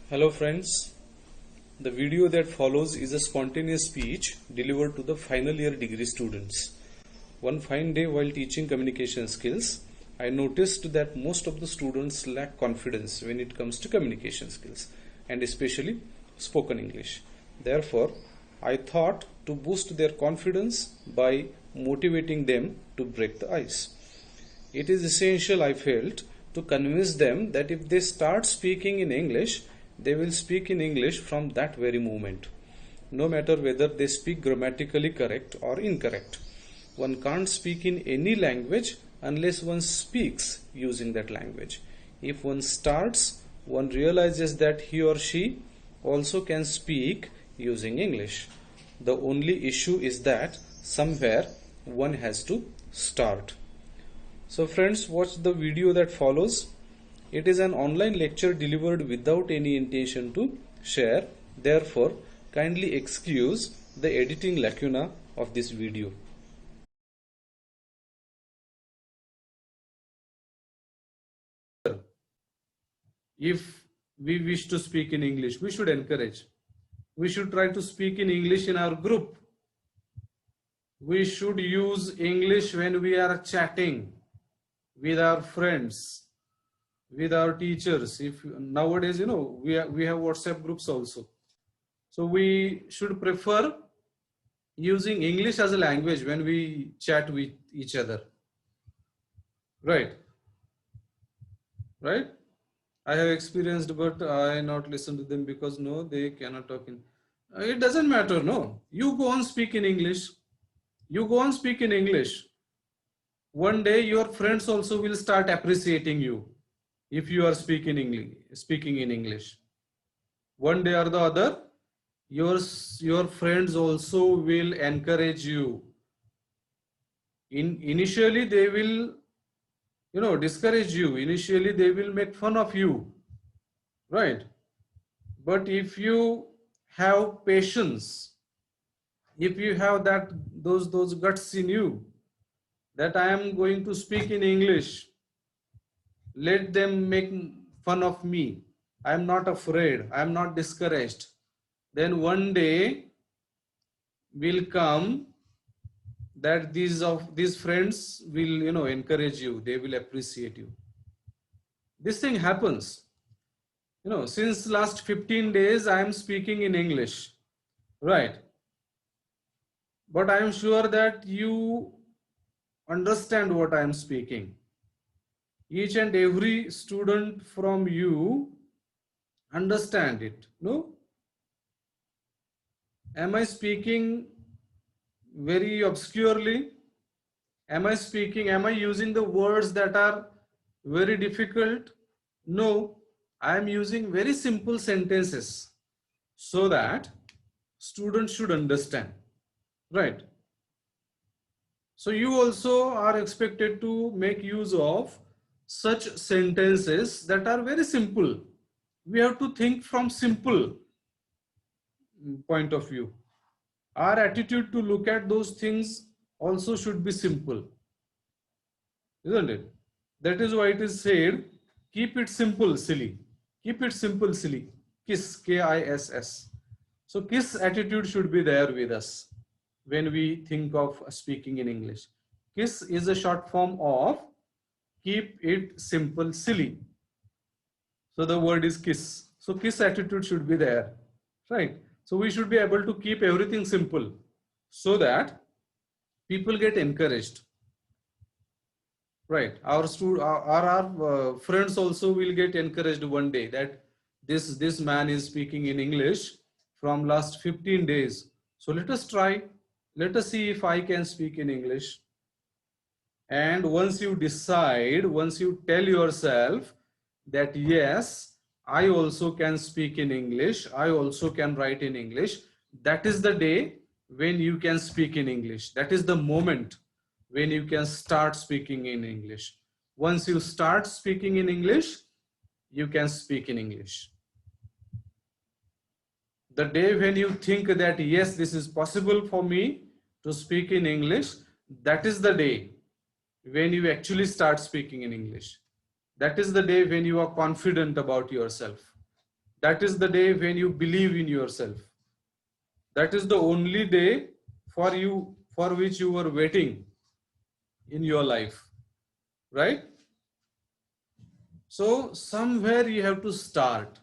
Hello friends, the video that follows is a spontaneous speech delivered to the final year degree students. One fine day while teaching communication skills, I noticed that most of the students lack confidence when it comes to communication skills and especially spoken English. Therefore, I thought to boost their confidence by motivating them to break the ice. It is essential, I felt, to convince them that if they start speaking in English, they will speak in English from that very moment, no matter whether they speak grammatically correct or incorrect. One can't speak in any language unless one speaks using that language. If one starts, one realizes that he or she also can speak using English. The only issue is that somewhere one has to start. So friends, watch the video that follows. It is an online lecture delivered without any intention to share. Therefore, kindly excuse the editing lacuna of this video. If we wish to speak in English, we should encourage. We should try to speak in English in our group. We should use English when we are chatting with our friends, with our teachers. If nowadays, we have WhatsApp groups also. So we should prefer using English as a language when we chat with each other. Right? I have experienced, but I not listen to them because no, they cannot talk in. It doesn't matter, no. You go on speak in English. You go on speak in English. One day your friends also will start appreciating you if you are speaking in English. One day or the other, your friends also will encourage you. Initially they will discourage you. Initially they will make fun of you, right? But if you have patience, if you have those guts in you that I am going to speak in English, let them make fun of me, I am not afraid, I am not discouraged, then one day will come that these friends will encourage you, they will appreciate you. This thing happens. Since last 15 days I am speaking in English, right? But I am sure that you understand what I am speaking. Each and every student from you understand it, no? Am I speaking very obscurely? Am I using the words that are very difficult? No, I am using very simple sentences so that students should understand, right? So you also are expected to make use of such sentences that are very simple. We have to think from simple point of view. Our attitude to look at those things also should be simple, isn't it? That is why it is said, keep it simple, silly. Keep it simple, silly. KISS, KISS. So KISS attitude should be there with us when we think of speaking in English. KISS is a short form of keep it simple, silly. So the word is KISS. So KISS attitude should be there, right? So we should be able to keep everything simple so that people get encouraged, right? Our friends also will get encouraged one day that this man is speaking in English from last 15 days. So let us try. Let us see if I can speak in English. And once you decide, once you tell yourself that yes, I also can speak in English, I also can write in English, that is the day when you can speak in English. That is the moment when you can start speaking in English. Once you start speaking in English, you can speak in English. The day when you think that yes, this is possible for me to speak in English, that is the day when you actually start speaking in English. That is the day when you are confident about yourself. That is the day when you believe in yourself. That is the only day for you, for which you were waiting in your life, right? So somewhere you have to start.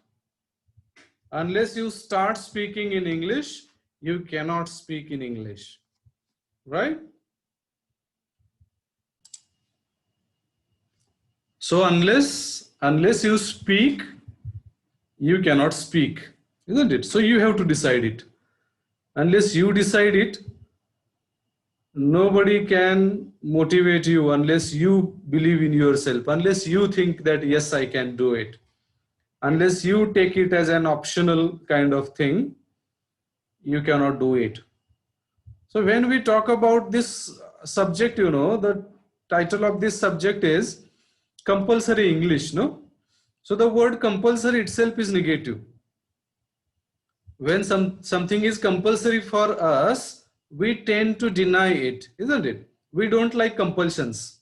Unless you start speaking in English, you cannot speak in English, right? So unless you speak, you cannot speak, isn't it? So you have to decide it. Unless you decide it, nobody can motivate you unless you believe in yourself, unless you think that yes, I can do it, unless you take it as an optional kind of thing, you cannot do it. So when we talk about this subject, the title of this subject is compulsory English, no? So the word compulsory itself is negative. When something is compulsory for us, we tend to deny it, isn't it? We don't like compulsions,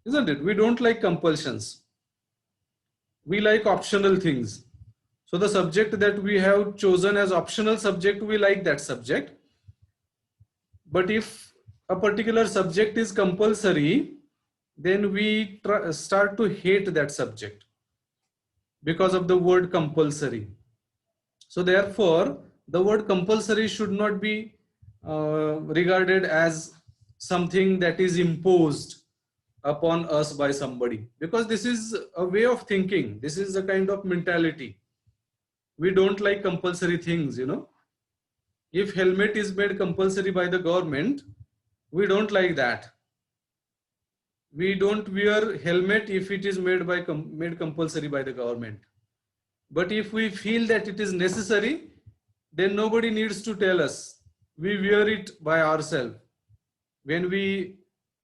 isn't it? We don't like compulsions. We like optional things. So the subject that we have chosen as optional subject, we like that subject. But if a particular subject is compulsory, then we start to hate that subject because of the word compulsory. So therefore, the word compulsory should not be regarded as something that is imposed upon us by somebody, because this is a way of thinking. This is a kind of mentality. We don't like compulsory things, If helmet is made compulsory by the government, we don't like that. We don't wear helmet if it is made compulsory by the government. But if we feel that it is necessary, then nobody needs to tell us. We wear it by ourselves when we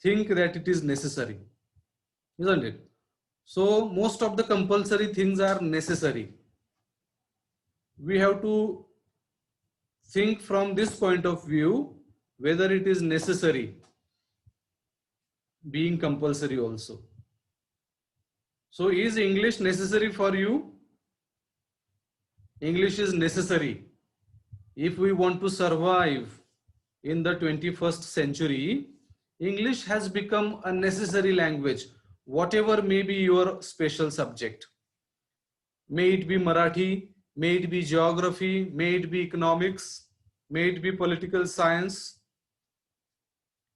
think that it is necessary, isn't it? So most of the compulsory things are necessary. We have to think from this point of view whether it is necessary being compulsory also. So is English necessary for you? English is necessary. If we want to survive in the 21st century, English has become a necessary language, whatever may be your special subject. May it be Marathi, may it be geography, may it be economics, may it be political science.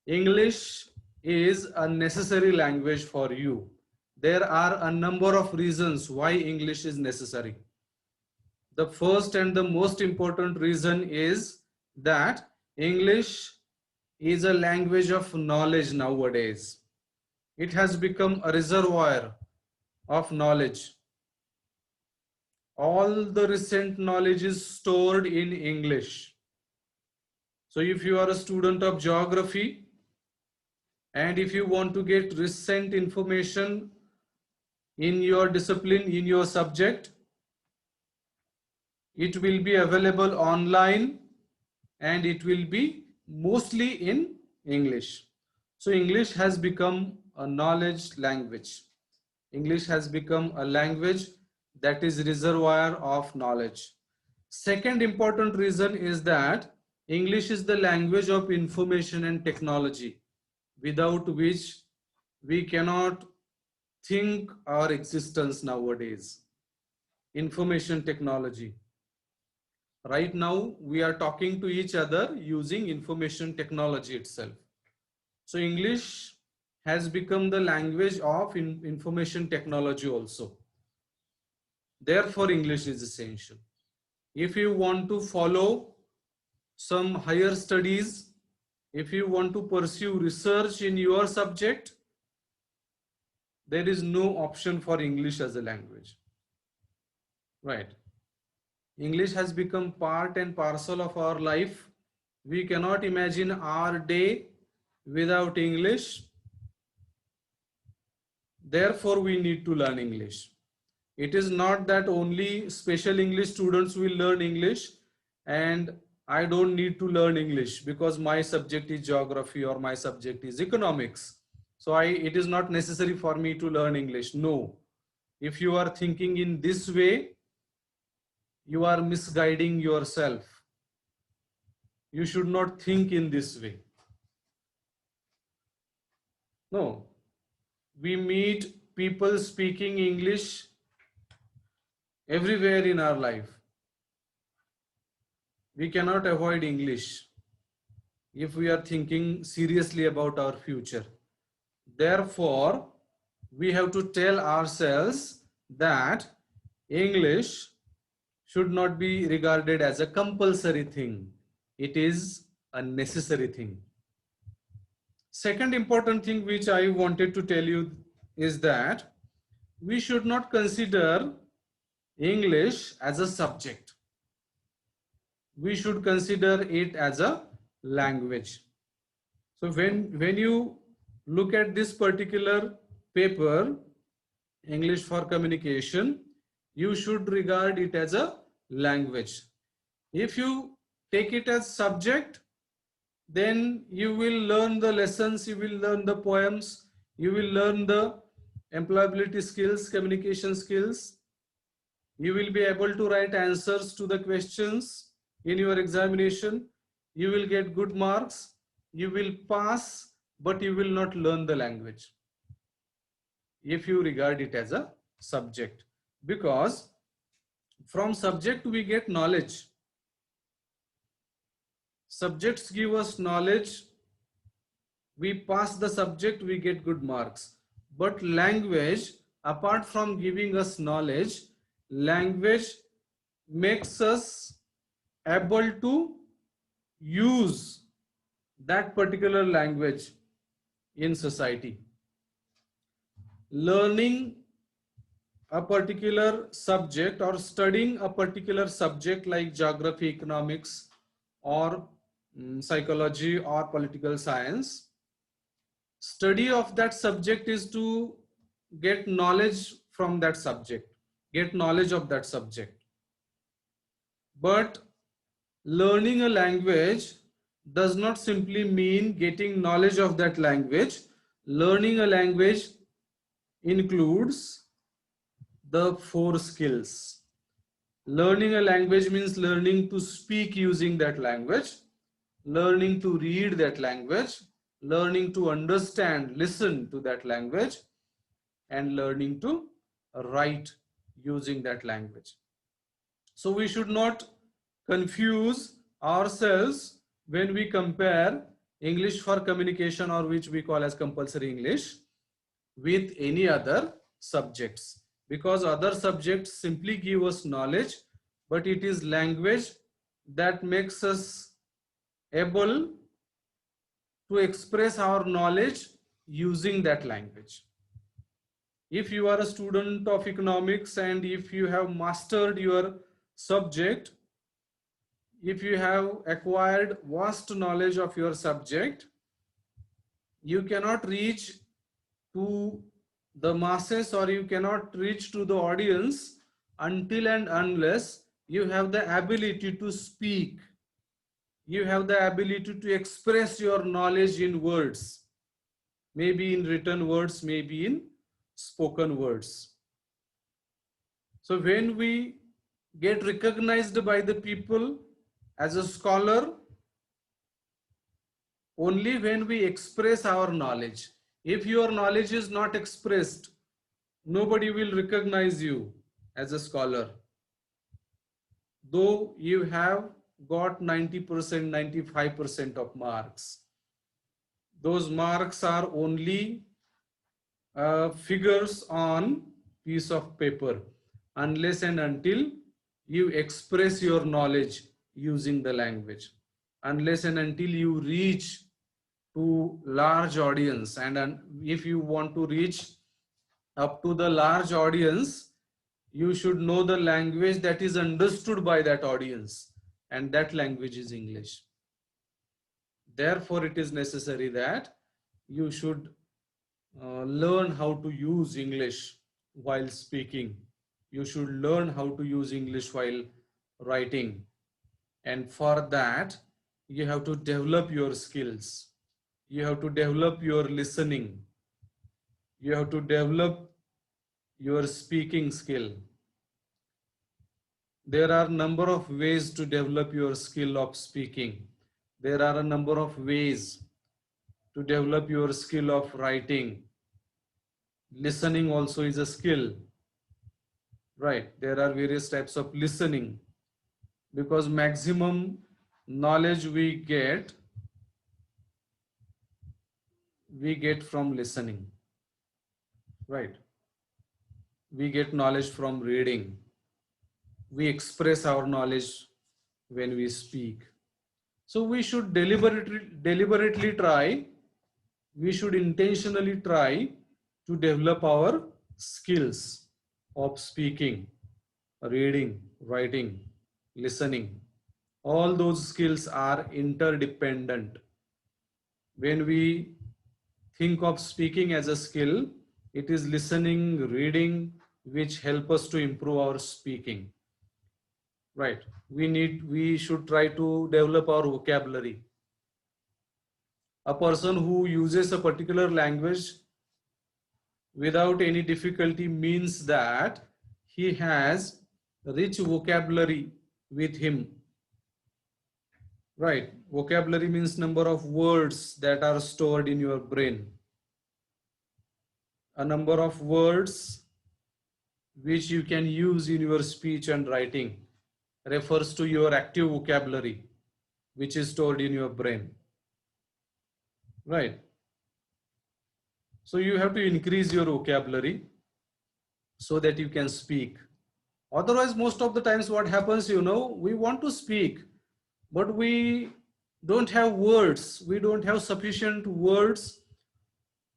English is a necessary language for you. There are a number of reasons why English is necessary. The first and the most important reason is that English is a language of knowledge nowadays. It has become a reservoir of knowledge. All the recent knowledge is stored in English. So if you are a student of geography and if you want to get recent information in your discipline, in your subject, it will be available online and it will be mostly in English. So English has become a knowledge language. English has become a language that is reservoir of knowledge. Second important reason is that English is the language of information and technology, without which we cannot think our existence nowadays. Information technology. Right now, we are talking to each other using information technology itself. So English has become the language of information technology also. Therefore, English is essential. If you want to follow some higher studies, if you want to pursue research in your subject, there is no option for English as a language. Right. English has become part and parcel of our life. We cannot imagine our day without English. Therefore, we need to learn English. It is not that only special English students will learn English and I don't need to learn English because my subject is geography or my subject is economics. So it is not necessary for me to learn English. No. If you are thinking in this way, you are misguiding yourself. You should not think in this way. No, we meet people speaking English everywhere in our life. We cannot avoid English if we are thinking seriously about our future. Therefore, we have to tell ourselves that English should not be regarded as a compulsory thing. It is a necessary thing. Second important thing which I wanted to tell you is that we should not consider English as a subject. We should consider it as a language. So when you look at this particular paper, English for Communication, you should regard it as a language. If you take it as subject, then you will learn the lessons, you will learn the poems, you will learn the employability skills, communication skills. You will be able to write answers to the questions in your examination. You will get good marks. You will pass, but you will not learn the language if you regard it as a subject, because from subject we get knowledge. Subjects give us knowledge. We pass the subject, we get good marks. But language, apart from giving us knowledge, language makes us able to use that particular language in society. Learning a particular subject or studying a particular subject like geography, economics, or psychology or political science, study of that subject is to get knowledge from that subject, get knowledge of that subject. But learning a language does not simply mean getting knowledge of that language. Learning a language includes the 4 skills. Learning a language means learning to speak using that language, learning to read that language, learning to understand, listen to that language, and learning to write using that language. So we should not confuse ourselves when we compare English for Communication, or which we call as compulsory English, with any other subjects, because other subjects simply give us knowledge, but it is language that makes us able to express our knowledge using that language. If you are a student of economics and if you have mastered your subject, if you have acquired vast knowledge of your subject, you cannot reach to the masses, or you cannot reach to the audience until and unless you have the ability to speak. You have the ability to express your knowledge in words, maybe in written words, maybe in spoken words. So when we get recognized by the people as a scholar, only when we express our knowledge. If your knowledge is not expressed, nobody will recognize you as a scholar. Though you have got 90%, 95% of marks, those marks are only figures on piece of paper, unless and until you express your knowledge using the language, unless and until you reach to large audience. And if you want to reach up to the large audience, you should know the language that is understood by that audience, and that language is English. Therefore, it is necessary that you should learn how to use English while speaking. You should learn how to use English while writing. And for that, you have to develop your skills. You have to develop your listening. You have to develop your speaking skill. there are number of ways to develop your skill of speaking. There are a number of ways to develop your skill of writing. Listening also is a skill, right? There are various types of listening, because maximum knowledge we get from listening, right? We get knowledge from reading. We express our knowledge when we speak. So we should deliberately try, we should intentionally try to develop our skills of speaking, reading, writing, listening. All those skills are interdependent. When we think of speaking as a skill, it is listening, reading, which help us to improve our speaking. Right. We should try to develop our vocabulary. A person who uses a particular language without any difficulty means that he has rich vocabulary with him. Right. Vocabulary means number of words that are stored in your brain. A number of words which you can use in your speech and writing refers to your active vocabulary, which is stored in your brain. Right. So you have to increase your vocabulary so that you can speak. Otherwise, most of the times what happens, we want to speak, but we don't have words. We don't have sufficient words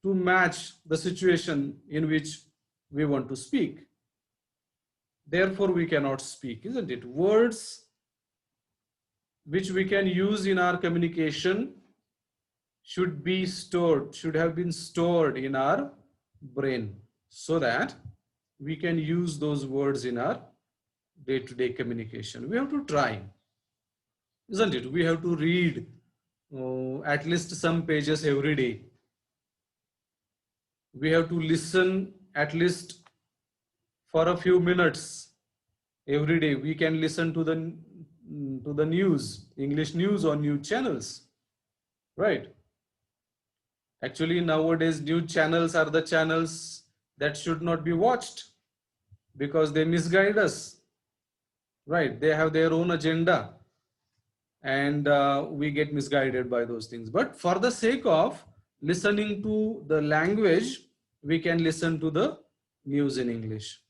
to match the situation in which we want to speak. Therefore, we cannot speak, isn't it? Words which we can use in our communication should have been stored in our brain, so that we can use those words in our day-to-day communication. We have to try, isn't it? We have to read at least some pages every day. We have to listen at least for a few minutes every day. We can listen to the news, English news on news channels, right? Actually, nowadays, news channels are the channels that should not be watched because they misguide us, right? They have their own agenda, and we get misguided by those things. But for the sake of listening to the language, we can listen to the news in English,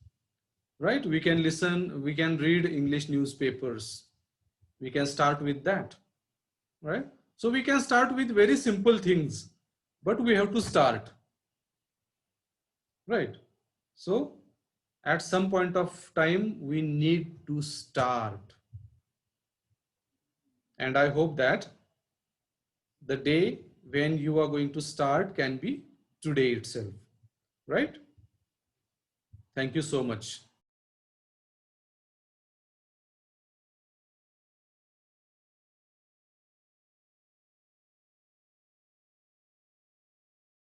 right? We can read English newspapers. We can start with that, right? So we can start with very simple things, but we have to start, right? So at some point of time, we need to start. And I hope that the day when you are going to start can be today itself, right? Thank you so much.